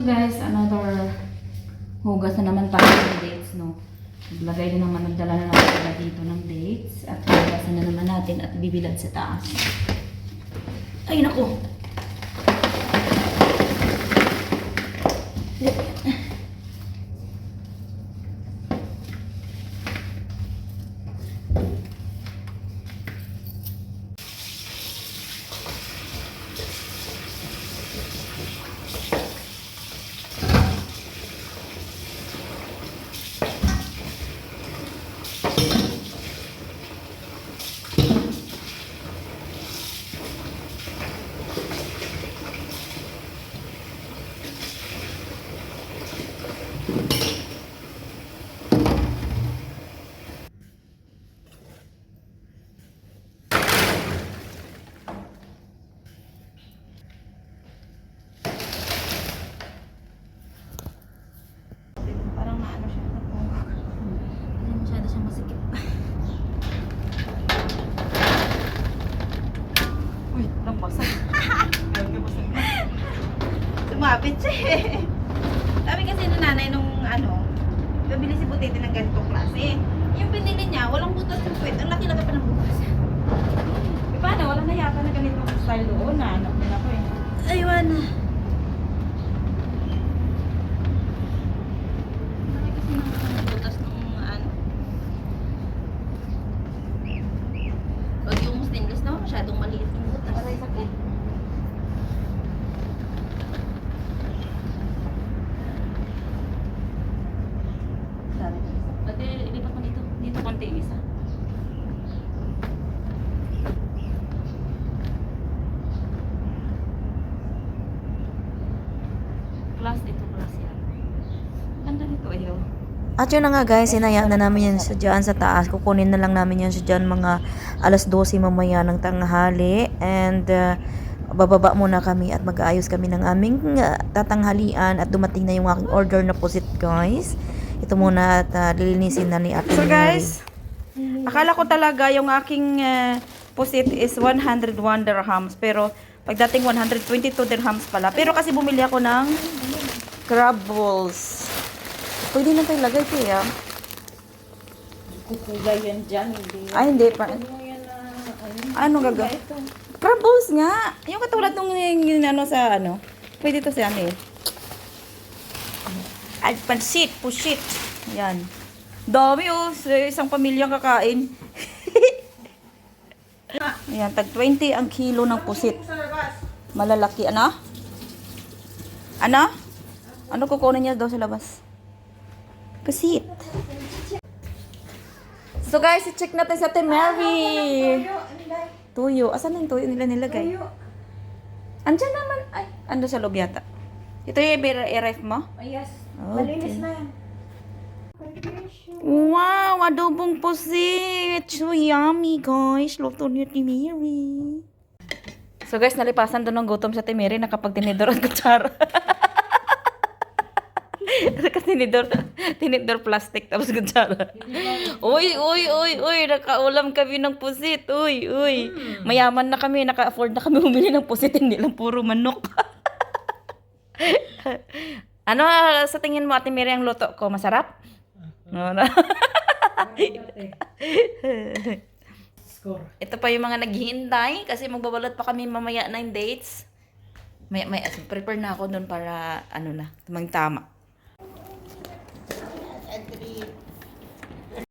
Guys, another hugas na naman tayo ng dates, no? Naglagay na naman, nagdala na naman sila dito ng dates. At hugasan na naman natin at bibilad sa taas. Ay, naku! Sumabit siya eh. Sabi kasi ng nanay nung bibili si Butete ng ganitong klase. Yung pinili niya, walang butas yung puwet. Ang laki-laki pa ng butas. E paano? Walang na yata na ganitong style doon. Naanap nila ko eh. Aywan na. Laki kasi ng butas nung Pag yung stainless naman, masyadong maliit yung butas. Aray, sakit. Ilipat mo dito. Dito konti yung isa. Class ito, class yan. Ganda nito eh. At yun na nga guys, sinayaan na namin yan sa dyan sa taas. Kukunin na lang namin yan sa dyan mga alas 12 mamaya ng tanghali. And bababa muna kami at mag-aayos kami ng aming tatanghalian. At dumating na yung aking order na pusit guys. Ito muna at lilinisin na ni Ate So Mary. guys, akala ko talaga yung aking pusit is 101 dirhams. Pero pagdating 122 dirhams pala. Pero kasi bumili ako ng crab balls. Pwede na tayo lagay kaya. Kukugay yan dyan, hindi. Ay, hindi pa. Ano gagawin? Crab balls nga. Yung katulad nung sa Pwede to sa eh. Ay, pansit, pusit. Yan. Dami oh. Sa isang pamilya kakain. Ayan, tag 20 ang kilo ng pusit. Malalaki. Ano? Ano? Ano kukunin niya daw sa labas? Pusit. So guys, i-check natin sa Ate Mary. Tuyo. Asan na yung tuyo nila nilagay? Andyan naman. Ay, ando sa loob yata. Ito yung i-ref mo? Yes. Okay. Na yan. Wow! Adobong pusit! So yummy, guys. Luto ni Ate Mary. So guys, nalipasan doon ng gutom sa Ate Mary na kapag tinidor at kutsara. Kasi tinidor plastic tapos kutsara. Uy! Nakaulam kami ng pusit. Uy! Mayaman na kami. Naka-afford na kami bumili ng pusit. Hindi lang puro manok. Ano sa tingin mo, Ate Mary, ang luto ko? Masarap? No. Score. Ito pa yung mga naghihintay kasi magbabalot pa kami mamaya ng dates. Prepare na ako doon para tama.